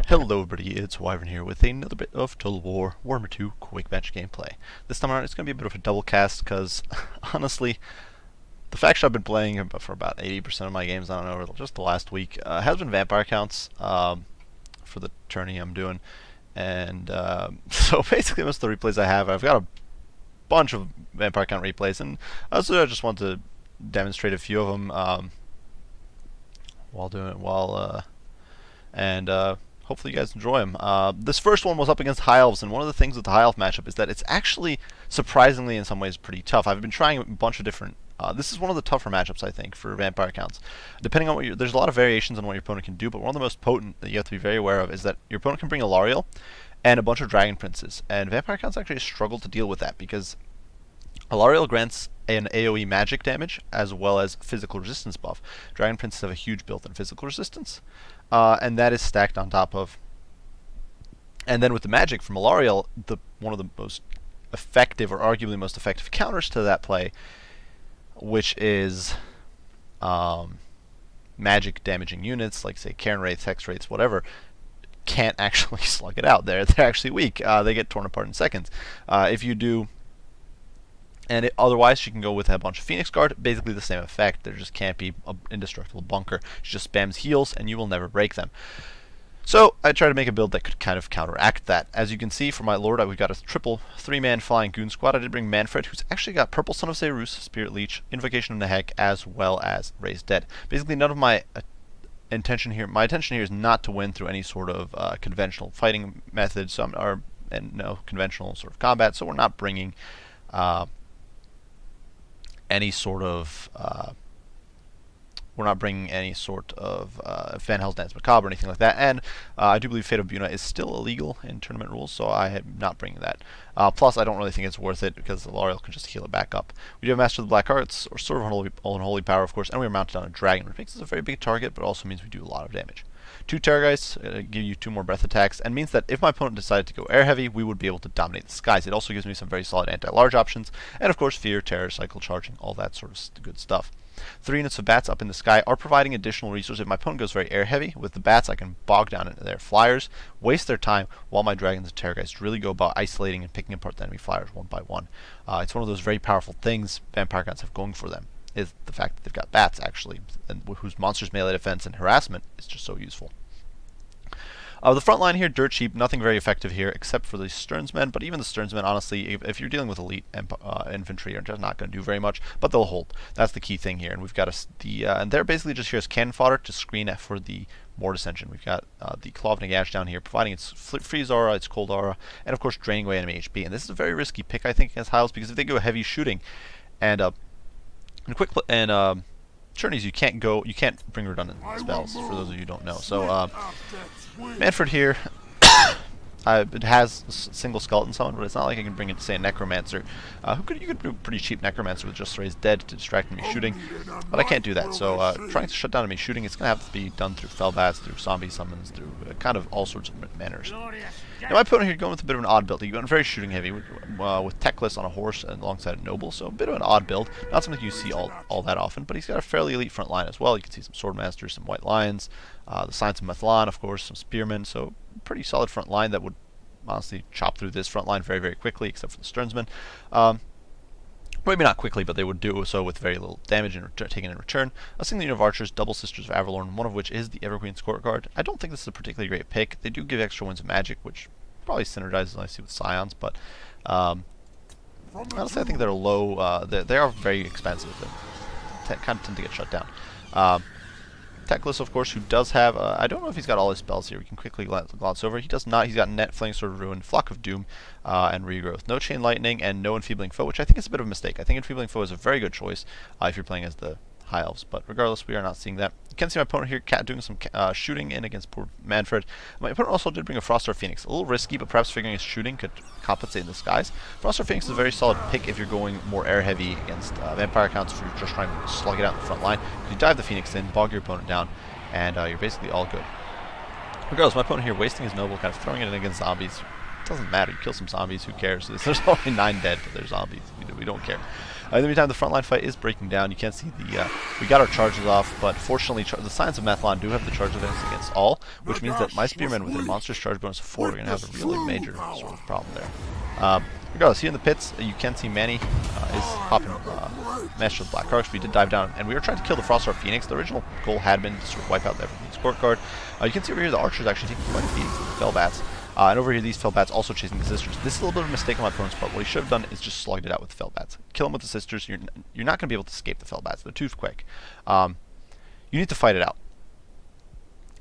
Hello everybody, it's Wyvern here with another bit of Total War Warhammer 2 Quick Match gameplay. This time around it's going to be a bit of a double cast because, honestly, the faction I've been playing for about 80% of my games, I don't know, just the last week, has been vampire counts for the tourney I'm doing. And so basically most of the replays I have, I've got a bunch of vampire count replays, and so I just want to demonstrate a few of them hopefully you guys enjoy them. This first one was up against High Elves, and one of the things with the High Elf matchup is that it's actually, surprisingly in some ways, pretty tough. I've been trying a bunch of different... this is one of the tougher matchups, I think, for vampire counts. Depending on what there's a lot of variations on what your opponent can do, but one of the most potent that you have to be very aware of is that your opponent can bring a Lariel and a bunch of Dragon Princes, and vampire counts actually struggle to deal with that because Alariel grants an AoE magic damage as well as physical resistance buff. Dragon Princes have a huge built-in physical resistance, and that is stacked on top of. And then with the magic from Alariel, one of the most effective, or arguably most effective counters to that play, which is magic damaging units like, say, Cairn Wraiths, Hex Wraiths, whatever, can't actually slug it out. They're actually weak. They get torn apart in seconds. If you do. And otherwise, she can go with a bunch of Phoenix Guard, basically the same effect. There just can't be an indestructible bunker. She just spams heals, and you will never break them. So I tried to make a build that could kind of counteract that. As you can see, for my Lord, we've got a triple 3-man flying goon squad. I did bring Manfred, who's actually got Purple Son of Seirus, Spirit Leech, Invocation of Nehek, as well as Raised Dead. Basically, none of my intention here is not to win through any sort of conventional fighting methods, and no conventional sort of combat. So we're not bringing any sort of Van Hels's Dance Macabre or anything like that, and I do believe Fate of Buna is still illegal in tournament rules, so I am not bringing that. Plus, I don't really think it's worth it because the L'Oreal can just heal it back up. We do have Master of the Black Arts, or Sword of Unholy Power, of course, and we are mounted on a dragon, which makes us a very big target, but also means we do a lot of damage. 2 Terrorgeists give you 2 more breath attacks, and means that if my opponent decided to go air heavy, we would be able to dominate the skies. It also gives me some very solid anti-large options, and of course Fear, Terror, Cycle Charging, all that sort of good stuff. 3 units of bats up in the sky are providing additional resources. If my opponent goes very air heavy, with the bats I can bog down into their flyers, waste their time, while my dragons and Terrorgeists really go about isolating and picking apart the enemy flyers one by one. It's one of those very powerful things vampire counts have going for them, is the fact that they've got bats, actually, and whose monsters' melee defense and harassment is just so useful. The front line here, dirt cheap, nothing very effective here except for the Sternsmen, but even the Sternsmen, honestly, if you're dealing with elite infantry, are just not going to do very much, but they'll hold. That's the key thing here, and we've got and they're basically just here as cannon fodder to screen for the Mortis Ascension. We've got the Claw of Nagash down here, providing its freeze aura, its cold aura, and of course draining away enemy HP, and this is a very risky pick, I think, against Hiles, because if they go heavy shooting, and Tourneys, you can't bring redundant spells, for those of you who don't know. So Manfred here, it has a single skeleton summon, but it's not like I can bring it to, say, a Necromancer. You could do a pretty cheap Necromancer with just Raised Dead to distract enemy shooting, but I can't do that. So trying to shut down enemy shooting, it's going to have to be done through Fellbats, through zombie summons, through kind of all sorts of manners. Now my opponent here going with a bit of an odd build. He's going very shooting heavy with Teclis on a horse and alongside a noble, so a bit of an odd build. Not something you see all that often, but he's got a fairly elite front line as well. You can see some Swordmasters, some White Lions, the Science of Methlon, of course, some Spearmen, so pretty solid front line that would honestly chop through this front line very, very quickly, except for the Sternsmen. Maybe not quickly, but they would do so with very little damage taken in return. A single unit of archers, double Sisters of Avalorn, one of which is the Everqueen's Court Guard. I don't think this is a particularly great pick. They do give extra winds of magic, which probably synergizes nicely with Scions, but honestly I think they're low. They are very expensive and kind of tend to get shut down. Teclis, of course, who does have, I don't know if he's got all his spells here. We can quickly glance over. He does not. He's got Net, Flaming Sword of Ruin, Flock of Doom, and Regrowth. No Chain Lightning, and no Enfeebling Foe, which I think is a bit of a mistake. I think Enfeebling Foe is a very good choice if you're playing as the High Elves, but regardless, we are not seeing that. You can see my opponent here doing some shooting in against poor Manfred. My opponent also did bring a Froststar Phoenix. A little risky, but perhaps figuring his shooting could compensate in the skies. Froststar Phoenix is a very solid pick if you're going more air-heavy against vampire counts, if you're just trying to slug it out in the front line. You dive the Phoenix in, bog your opponent down, and you're basically all good. Regardless, my opponent here wasting his noble, kind of throwing it in against zombies. It doesn't matter. You kill some zombies, who cares? There's only 9 dead, but they're zombies. We don't care. In the meantime, the frontline fight is breaking down. You can't see the we got our charges off, but fortunately the Scions of Methlon do have the charge events against all, which means that my spearmen with their monstrous charge bonus of 4 are going to have a really major sort of problem there. Regardless, here in the pits, you can see Manny is popping Master of the Black Arcs. We did dive down, and we were trying to kill the Froststar Phoenix. The original goal had been to sort of wipe out the Evergreen Scorecard. You can see over here the archers actually taking quite a beating from the Fellbats. And over here, these Fellbats also chasing the sisters. This is a little bit of a mistake on my opponent's part. What he should have done is just slugged it out with the Fellbats. Kill them with the sisters. You're not going to be able to escape the Fellbats. They're too quick. You need to fight it out.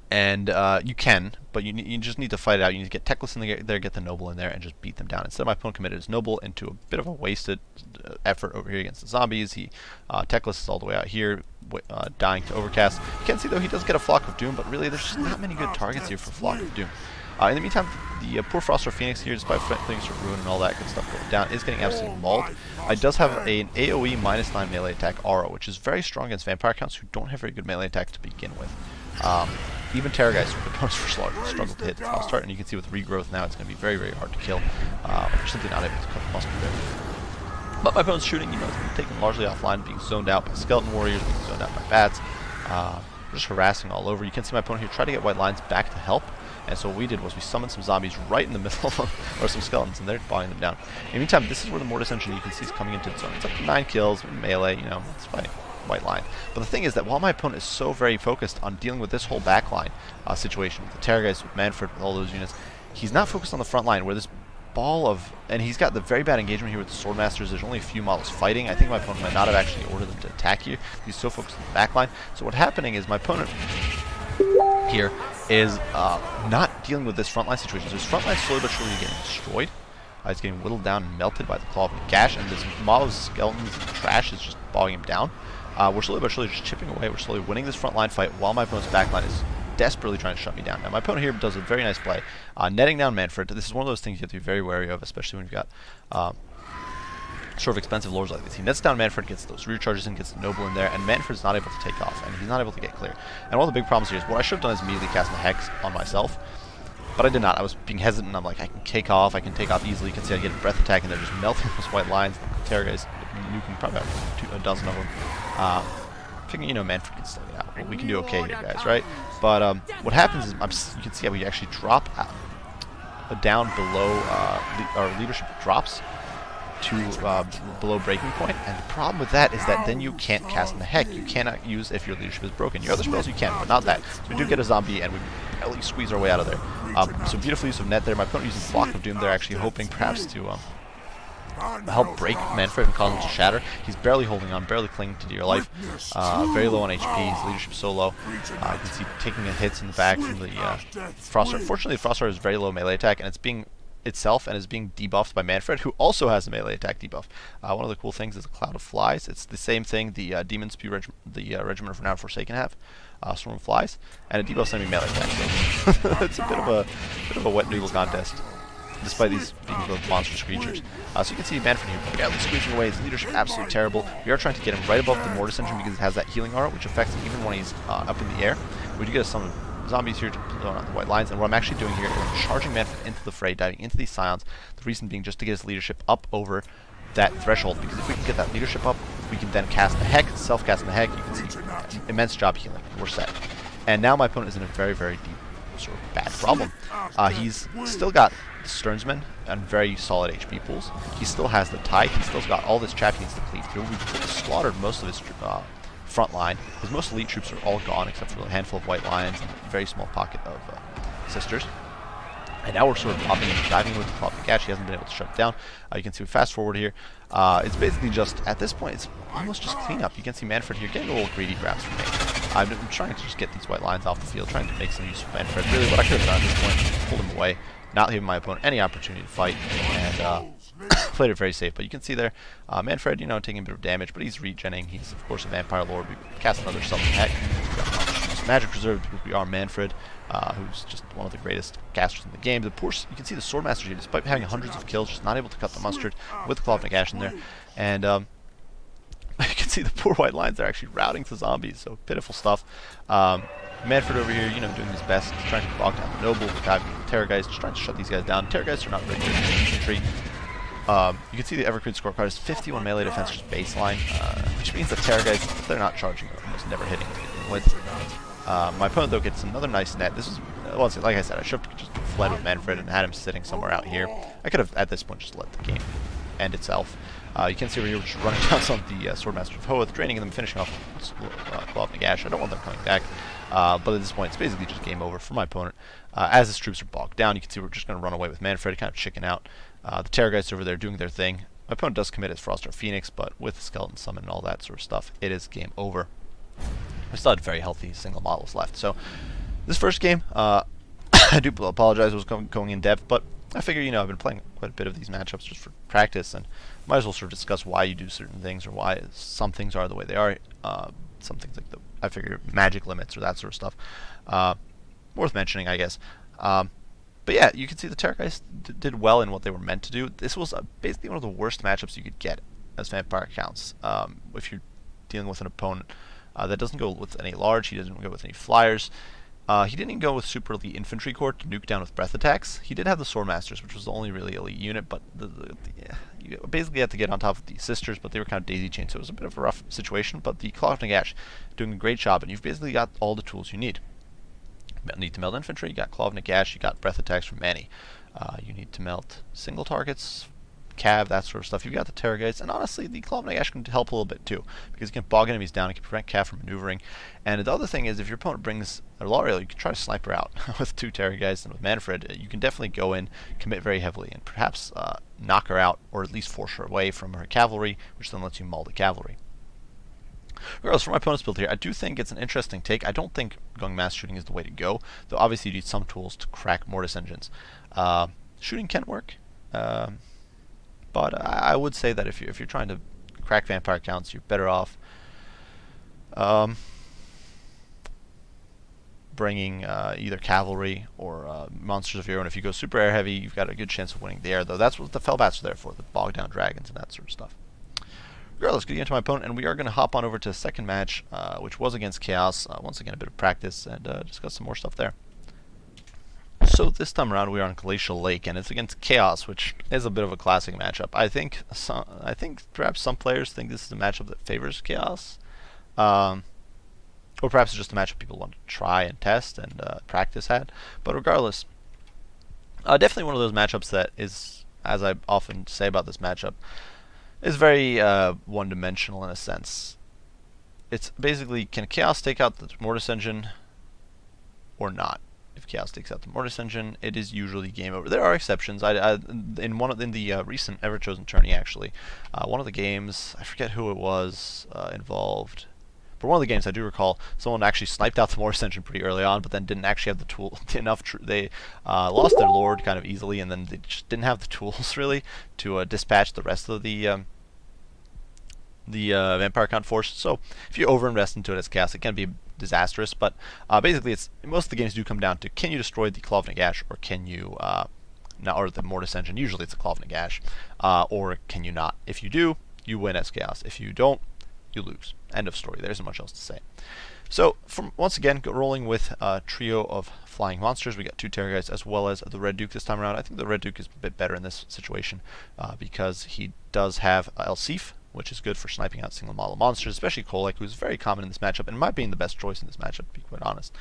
And you can, but you just need to fight it out. You need to get Teclis in there, get the Noble in there, and just beat them down. Instead, my opponent committed his Noble into a bit of a wasted effort over here against the zombies. Teclis is all the way out here, dying to Overcast. You can see, though, he does get a Flock of Doom, but really, there's just not many good targets here for Flock of Doom. In the meantime, the poor Froststar Phoenix here, despite things for ruin and all that good stuff going down, is getting absolutely mauled. It does have an AoE -9 melee attack aura, which is very strong against vampire counts who don't have very good melee attack to begin with. Even Terrorgeist with opponents for struggle to hit the Frostart, and you can see with Regrowth now it's going to be very, very hard to kill. We're simply not able to cut the muscle there. But my opponent's shooting, it's been taken largely offline, being zoned out by Skeleton Warriors, being zoned out by Bats. We're just harassing all over. You can see my opponent here try to get White Lines back to help. And so what we did was we summoned some zombies right in the middle of them, or some skeletons, and they're bogging them down. In the meantime, this is where the Mortis engine you can see is coming into its own. It's up to 9 kills, melee, it's fighting White Line. But the thing is that while my opponent is so very focused on dealing with this whole backline situation, with the Terrorgeist, with Manfred, with all those units, he's not focused on the front line, where this ball of... And he's got the very bad engagement here with the Swordmasters. There's only a few models fighting. I think my opponent might not have actually ordered them to attack here. He's so focused on the backline. So what's happening is my opponent here is not dealing with this frontline situation. So his frontline slowly but surely getting destroyed. He's getting whittled down and melted by the Claw of Nagash, and this mob of skeletons and trash is just bogging him down. We're slowly but surely just chipping away. We're slowly winning this frontline fight while my opponent's backline is desperately trying to shut me down. Now, my opponent here does a very nice play, netting down Manfred. This is one of those things you have to be very wary of, especially when you've got sort of expensive lords like this. He nets down Manfred, gets those rear charges in, gets the Noble in there, and Manfred's not able to take off, and he's not able to get clear. And one of the big problems here is what I should have done is immediately cast the Hex on myself, but I did not. I was being hesitant. I'm like, I can take off easily. You can see I get a breath attack, and they're just melting those White Lines. The Terrorgeist, you can probably have a dozen of them. Figuring, Manfred can still get out. Well, we can do okay here, guys, right? But what happens is, you can see how we actually drop down below, our leadership drops to below breaking point, and the problem with that is that then you can't cast in the Heck. You cannot use if your leadership is broken. Your other spells you can, but not that. So we do get a zombie, and we barely squeeze our way out of there. So beautiful use of net there. My opponent using Flock of Doom. They're actually hoping perhaps to help break Manfred and cause him to shatter. He's barely holding on, barely clinging to dear life. Very low on HP. His leadership's so low. You can see taking the hits in the back from the Froststar. Fortunately, the Froststar has very low melee attack, and it's being itself and is being debuffed by Manfred, who also has a melee attack debuff. One of the cool things is a Cloud of Flies. It's the same thing the Demon Spew Regiment of Renowned Forsaken have. Swarm of Flies, and it debuffs enemy melee attack. So it's a bit of a wet noodle contest, despite these being both monstrous creatures. So you can see Manfred here barely squeezing away. His leadership absolutely terrible. We are trying to get him right above the Mortis engine because it has that healing aura, which affects him even when he's up in the air. We do get some zombies here to blow out the White Lines, and what I'm actually doing here is I'm charging Manfred into the fray, diving into these Scions. The reason being just to get his leadership up over that threshold, because if we can get that leadership up, we can then cast the Heck, self-cast the Heck. You can see immense job healing. We're set. And now my opponent is in a very, very deep, sort of bad problem. He's still got Sternsmen and very solid HP pools. He still has the Tide. He's still got all this chaff he needs to cleave through. We've slaughtered most of his front line. His most elite troops are all gone except for a handful of White Lions and a very small pocket of Sisters. And now we're sort of popping and diving with the Claw of Nagash. He hasn't been able to shut it down. You can see we fast forward here. It's basically just, at this point, it's almost just cleanup. You can see Manfred here getting a little greedy grabs from me. I'm trying to just get these White Lines off the field, trying to make some use of Manfred. Really, what I could have done at this point is pulled him away, not giving my opponent any opportunity to fight, and played it very safe. But you can see there, Manfred, taking a bit of damage, but he's regenning. He's, of course, a Vampire Lord. We cast another Summon Heck. Magic Reserve because we are Manfred, who's just one of the greatest casters in the game. You can see the Swordmaster here, despite having hundreds of kills, just not able to cut the mustard with the Claw of Nagash in there. And you can see the poor White Lines are actually routing to zombies, so pitiful stuff. Manfred over here, doing his best, trying to bog down the Noble, the Terrorgeist, just trying to shut these guys down. Terrorgeists are not very good infantry. You can see the Evercreed scorecard is 51 melee defense, just baseline, which means the Terror guys, if they're not charging, they're almost never hitting to begin with. My opponent, though, gets another nice net. This is, well, like I said, I should have just fled with Manfred and had him sitting somewhere out here. I could have, at this point, just let the game end itself. You can see where you're just running down some of the Swordmasters of Hoeth, draining them, finishing off Claw of Nagash. I don't want them coming back, but at this point, it's basically just game over for my opponent. As his troops are bogged down, you can see we're just going to run away with Manfred, kind of chicken out. The Terror guys over there doing their thing. My opponent does commit his Frost or Phoenix, but with Skeleton Summon and all that sort of stuff, it is game over. We still had very healthy single models left. So this first game, I do apologize, I was going in depth, but I figure, you know, I've been playing quite a bit of these matchups just for practice, and might as well sort of discuss why you do certain things or why some things are the way they are. Some things like I figure magic limits or that sort of stuff. Worth mentioning, I guess. But yeah, you can see the Terror guys did well in what they were meant to do. This was basically one of the worst matchups you could get as vampire counts. If you're dealing with an opponent that doesn't go with any large, he doesn't go with any flyers. He didn't even go with super elite infantry corps to nuke down with breath attacks. He did have the Swordmasters, which was the only really elite unit, but you basically had to get on top of the sisters, but they were kind of daisy chained, so it was a bit of a rough situation. But the Claw of Nagash doing a great job, and you've basically got all the tools you need. You need to melt infantry, you got Claw of Nagash, you got breath attacks from Manny. You need to melt single targets, cav, that sort of stuff. You've got the Terror guys, and honestly, the Claw of Nagash can help a little bit too, because you can bog enemies down, you can prevent cav from maneuvering. And the other thing is, if your opponent brings a Lariel, you can try to snipe her out with two Terror guys, and with Manfred, you can definitely go in, commit very heavily, and perhaps knock her out, or at least force her away from her cavalry, which then lets you maul the cavalry. Regardless, for my opponent's build here, I do think it's an interesting take. I don't think going mass shooting is the way to go, though obviously you need some tools to crack Mortis engines. Shooting can work, but I would say that if you're trying to crack vampire counts, you're better off bringing either cavalry or monsters of your own. If you go super air heavy, you've got a good chance of winning the air, though. That's what the Fellbats are there for, the bog down dragons and that sort of stuff. Regardless, getting into my opponent, and we are going to hop on over to the second match, which was against Chaos. Once again, a bit of practice, and discuss some more stuff there. So this time around, we are on Glacial Lake, and it's against Chaos, which is a bit of a classic matchup. I think perhaps some players think this is a matchup that favors Chaos, or perhaps it's just a matchup people want to try and test and practice at. But regardless, definitely one of those matchups that is, as I often say about this matchup, is very one-dimensional in a sense. It's basically, can Chaos take out the Mortis engine or not? If Chaos takes out the Mortis engine, it is usually game over. There are exceptions. In the recent Ever-Chosen tourney, actually, one of the games, I forget who it was involved, but one of the games I do recall, someone actually sniped out the Mortis engine pretty early on, but then didn't actually have the tool enough. They lost their Lord kind of easily, and then they just didn't have the tools really to dispatch the rest of the vampire count force. So if you overinvest into it as Chaos, it can be disastrous. But basically, it's most of the games do come down to, can you destroy the Claw of Nagash, or can you or the Mortis engine? Usually it's a Claw of Nagash, or can you not? If you do, you win as Chaos. If you don't, you lose. End of story. There isn't much else to say. So, once again, rolling with a trio of flying monsters. We got two Terror guys as well as the Red Duke this time around. I think the Red Duke is a bit better in this situation because he does have Elsif, which is good for sniping out single model monsters, especially Kolek, who's very common in this matchup, and might be the best choice in this matchup, to be quite honest,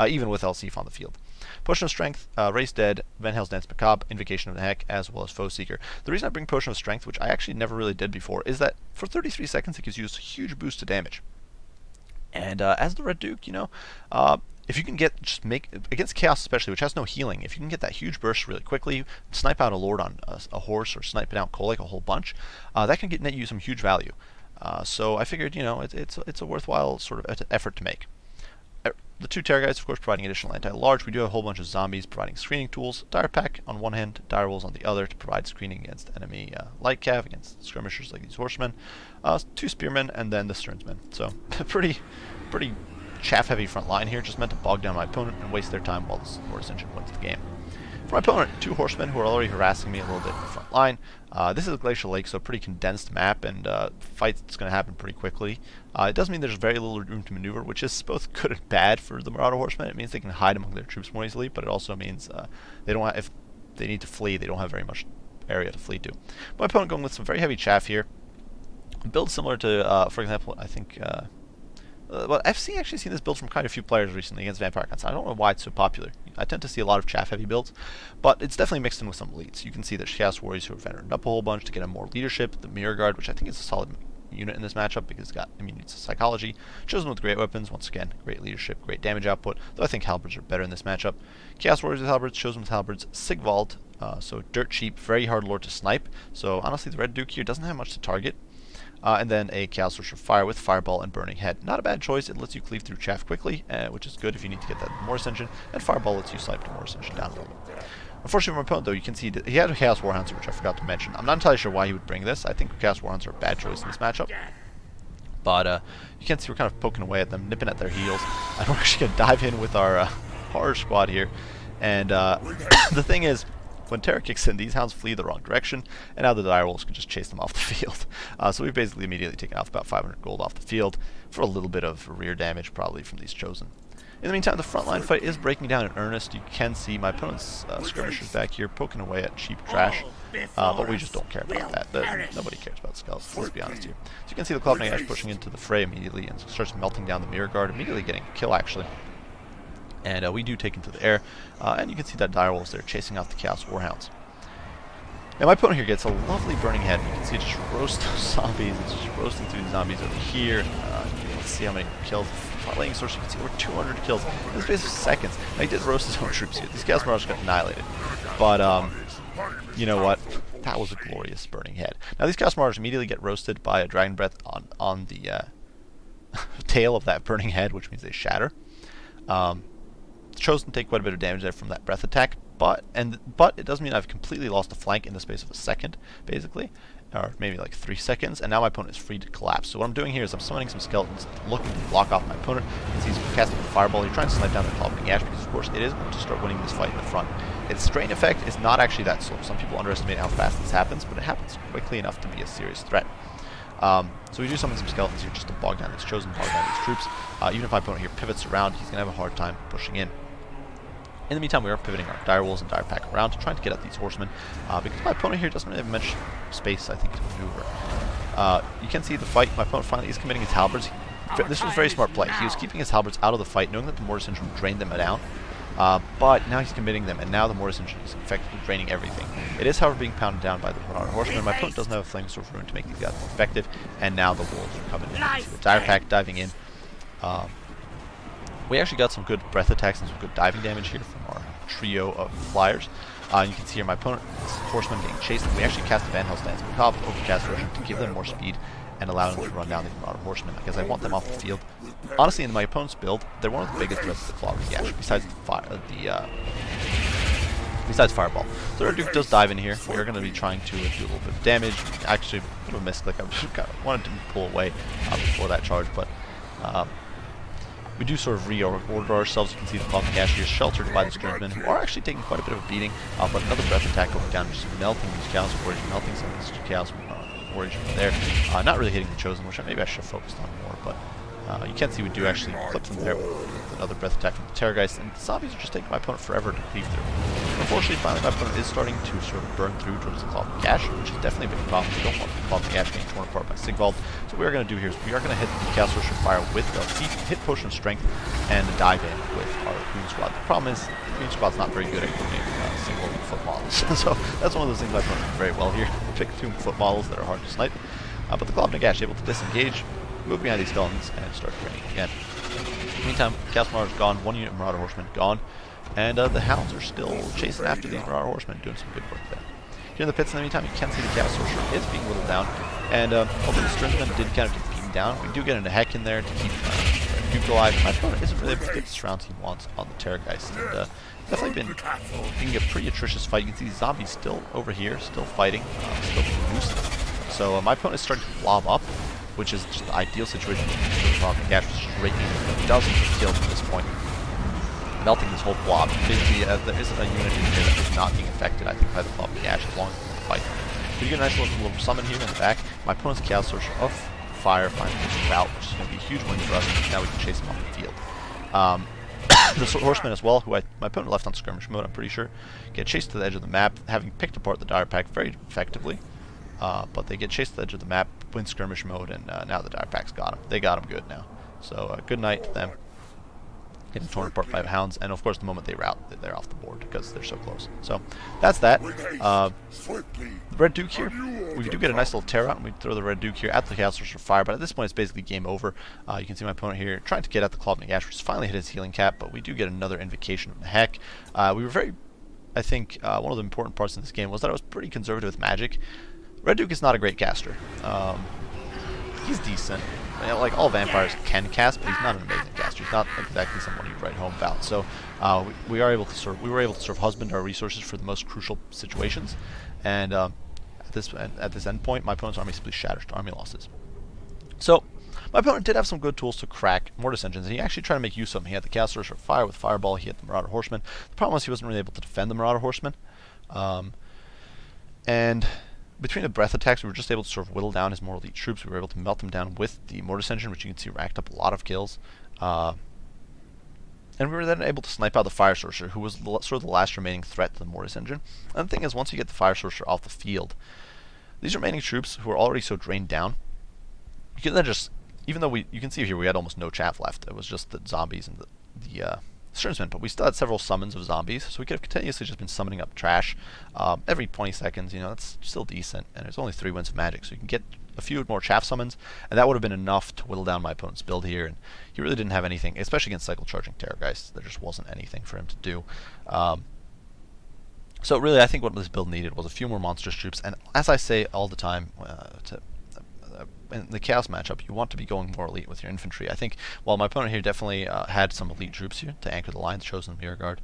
even with Elsif on the field. Potion of Strength, Race Dead, Van Hell's Dance Macabre, Invocation of the Heck, as well as Foe Seeker. The reason I bring Potion of Strength, which I actually never really did before, is that for 33 seconds it gives you a huge boost to damage. And as the Red Duke, you know, if you can make against Chaos especially, which has no healing, if you can get that huge burst really quickly, snipe out a Lord on a horse, or snipe it out Kolek a whole bunch, that can net you some huge value. So I figured, you know, it's a worthwhile sort of effort to make. The two Terror guys, of course, providing additional anti-large. We do have a whole bunch of zombies providing screening tools. Dire Pack on one hand, Dire Wolves on the other to provide screening against enemy light cav, against skirmishers like these horsemen. Two Spearmen, and then the Sternsmen. So pretty chaff-heavy front line here, just meant to bog down my opponent and waste their time while the Mortis engine wins the game. For my opponent, two horsemen who are already harassing me a little bit in the front line. This is a Glacial Lake, so a pretty condensed map, and fight's going to happen pretty quickly. It does mean there's very little room to maneuver, which is both good and bad for the Marauder horsemen. It means they can hide among their troops more easily, but it also means they don't have, if they need to flee, they don't have very much area to flee to. My opponent going with some very heavy chaff here. Build similar to, for example, I think, well, I've actually seen this build from quite a few players recently against Vampire Cons. I don't know why it's so popular. I tend to see a lot of chaff-heavy builds, but it's definitely mixed in with some elites. You can see the Chaos Warriors who are veteraned up a whole bunch to get a more leadership, the Mirror Guard, which I think is a solid unit in this matchup because it's got immunity to psychology, chosen with great weapons, once again, great leadership, great damage output, though I think halberds are better in this matchup. Chaos Warriors with halberds, chosen with halberds, Sigvald, so dirt cheap, very hard lord to snipe, so honestly the Red Duke here doesn't have much to target. And then a Chaos Sorcerer Fire with Fireball and Burning Head. Not a bad choice, it lets you cleave through chaff quickly, which is good if you need to get that Mortis Engine, and Fireball lets you snipe the Mortis Engine down a little bit. Unfortunately for my opponent though, you can see he had a Chaos Warhounds, which I forgot to mention. I'm not entirely sure why he would bring this. I think Chaos Warhounds are a bad choice in this matchup. But you can see we're kind of poking away at them, nipping at their heels. And we're actually going to dive in with our Horror Squad here. And the thing is, when Terror kicks in, these hounds flee the wrong direction, and now the direwolves can just chase them off the field. So we've basically immediately taken off about 500 gold off the field for a little bit of rear damage, probably from these chosen. In the meantime, the frontline fight is breaking down in earnest. You can see my opponent's skirmishers back here poking away at cheap trash, but we just don't care about that. Nobody cares about skulls, let's be honest here. So you can see the Clouding Ash pushing into the fray immediately and starts melting down the Mirror Guard, immediately getting a kill actually. And we do take into the air, and you can see that direwolves there chasing off the Chaos Warhounds. Now my opponent here gets a lovely Burning Head. You can see it just roast those zombies. It's just roasting through the zombies over here. Let's see how many kills. Laying Source, you can see over 200 kills in the space of seconds. Now he did roast his own troops here. These Chaos Marauders got annihilated. But, you know what? That was a glorious Burning Head. Now these Chaos Marauders immediately get roasted by a Dragon Breath on the tail of that Burning Head, which means they shatter. Chosen take quite a bit of damage there from that breath attack, but it does mean I've completely lost a flank in the space of a second, basically, or maybe like 3 seconds, and now my opponent is free to collapse. So what I'm doing here is I'm summoning some skeletons looking to block off my opponent. You can see he's casting a fireball. You're trying to snipe down the Clobbering Ash because, of course, it is going to start winning this fight in the front. Its strain effect is not actually that slow. Some people underestimate how fast this happens, but it happens quickly enough to be a serious threat. So we do summon some skeletons here just to bog down these chosen, bog down these troops. Even if my opponent here pivots around, he's going to have a hard time pushing in. In the meantime, we are pivoting our direwolves and dire pack around, trying to get at these horsemen, because my opponent here doesn't really have much space, I think, to maneuver. You can see the fight. My opponent finally is committing his halberds. This was a very smart play. He was keeping his halberds out of the fight, knowing that the Mortis Engine would drain them down. But now he's committing them, and now the Mortis Engine is effectively draining everything. It is, however, being pounded down by the Marauder Horsemen. My opponent doesn't have a Flame Sword rune to make these guys more effective, and now the wolves are coming in. So the dire pack diving in. We actually got some good breath attacks and some good diving damage here from our trio of flyers. You can see here my opponent's horsemen getting chased. We actually cast the Van Hell's Dance Macabre overcast version to give them more speed and allow them to run down the Marauder Horsemen, because I want them off the field. Honestly, in my opponent's build, they're one of the biggest threats to the Clobbering Gash, besides besides Fireball. So our Duke does dive in here. We're going to be trying to do a little bit of damage. Actually, a bit of a misclick. I just wanted to pull away before that charge, but we do sort of reorder ourselves. You can see the Clobbering Gash here sheltered by the Skirmishmen, who are actually taking quite a bit of a beating, but another breath attack going down, just melting these Chaos Warriors, melting some of these Chaos Warriors from there. Not really hitting the Chosen, which maybe I should have focused on more, but you can see we do actually clip them there with another breath attack from the Terrorgeist, and the zombies are just taking my opponent forever to cleave through. Unfortunately, finally, my opponent is starting to sort of burn through towards the Clobbering Gash, which is definitely a big problem. We don't want the Clobbering Gash being torn apart by Sigvald. So what we're going to do here is we are going to hit the Chaos Sorcerer Fire with the hit Potion of Strength and dive in with our Goon Squad. The problem is, the Goon Squad's not very good at coordinating single foot models. So that's one of those things my opponent did very well here. Pick 2 foot models that are hard to snipe. But the Clobbering Gash is able to disengage, move behind these skeletons, and start draining again. In the meantime, Chaos Marauder's gone, 1 unit Marauder Horseman gone, and the Hounds are still chasing after these Marauder Horsemen, doing some good work there. Here in the pits in the meantime, you can see the Chaos Sorcerer is being whittled down, and although the Stringman did kind of get beaten down, we do get into Heck in there to keep Duke alive. My opponent isn't really able to get the surrounds he wants on the Terrorgeist, and definitely been being a pretty atrocious fight. You can see these zombies still over here, still fighting, still being loose. So my opponent is starting to blob up, which is just the ideal situation for the Clobbering Gash, which is just raking dozens of kills at this point, melting this whole blob. Basically, there is a unit in here that is not being affected, I think, by the Clobbering Gash as long as it's in the fight. So you get a nice little summon here in the back. My opponent's Chaos Sorcerer of Fire finds this route, which is going to be a huge win for us, because now we can chase him off the field. The horsemen as well, who my opponent left on skirmish mode, I'm pretty sure, get chased to the edge of the map, having picked apart the dire pack very effectively. But they get chased to the edge of the map, win skirmish mode, and now the dire pack's got them. They got them good now. So good night to them. Getting torn apart by hounds, and of course the moment they rout, they're off the board because they're so close. So that's that. The Red Duke here, we do get a nice little tear out, and we throw the Red Duke here at the Castle for fire, but at this point it's basically game over. You can see my opponent here trying to get at the Claw of Nagash, which finally hit his healing cap, but we do get another Invocation of the Heck. We were very, I think, one of the important parts in this game was that I was pretty conservative with magic. Red Duke is not a great caster. He's decent. Like all vampires can cast, but he's not an amazing caster. He's not exactly someone you'd write home about. So we were able to sort of husband our resources for the most crucial situations. And at this end point, my opponent's army simply shatters to army losses. So my opponent did have some good tools to crack Mortis engines, and he actually tried to make use of them. He had the Caster for fire with Fireball. He had the Marauder Horseman. The problem was he wasn't really able to defend the Marauder Horseman. And between the breath attacks, we were just able to sort of whittle down his more elite troops. We were able to melt them down with the Mortis engine, which you can see racked up a lot of kills. And we were then able to snipe out the Fire Sorcerer, who was sort of the last remaining threat to the Mortis engine. And the thing is, once you get the Fire Sorcerer off the field, these remaining troops, who are already so drained down, you can then just, even though you can see here we had almost no chaff left, it was just the zombies and the Stearnsmen, but we still had several summons of zombies, so we could have continuously just been summoning up trash every 20 seconds. That's still decent, and there's only 3 wins of magic, so you can get a few more chaff summons, and that would have been enough to whittle down my opponent's build here, and he really didn't have anything, especially against cycle charging Terrorgeist. There just wasn't anything for him to do. So really, I think what this build needed was a few more monstrous troops, and as I say all the time, in the Chaos matchup, you want to be going more elite with your infantry. I think while my opponent here definitely had some elite troops here to anchor the lines, chosen Mirror Guard,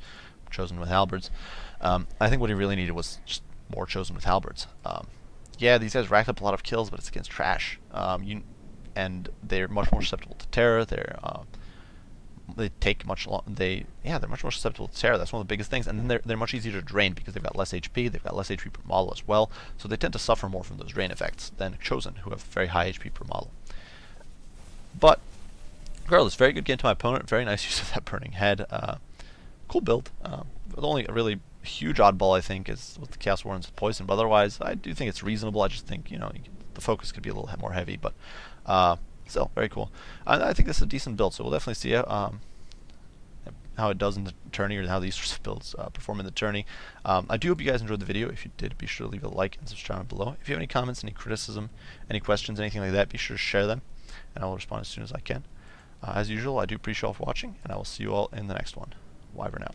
chosen with halberds, I think what he really needed was just more chosen with halberds. Yeah, these guys racked up a lot of kills, but it's against trash. And they're much more susceptible to terror. They take much they're much more susceptible to terror. That's one of the biggest things. And then they're much easier to drain because they've got less HP. They've got less HP per model as well. So they tend to suffer more from those drain effects than chosen, who have very high HP per model. But regardless, very good game to my opponent. Very nice use of that burning head. Cool build. The only really huge oddball I think is with the Chaos Warren's poison. But otherwise, I do think it's reasonable. I just think the focus could be a little more heavy, but. Still, very cool. I think this is a decent build, so we'll definitely see how it does in the tourney, or how these sorts of builds perform in the tourney. I do hope you guys enjoyed the video. If you did, be sure to leave a like and subscribe below. If you have any comments, any criticism, any questions, anything like that, be sure to share them, and I will respond as soon as I can. As usual, I do appreciate you all for watching, and I will see you all in the next one. Wyvern out.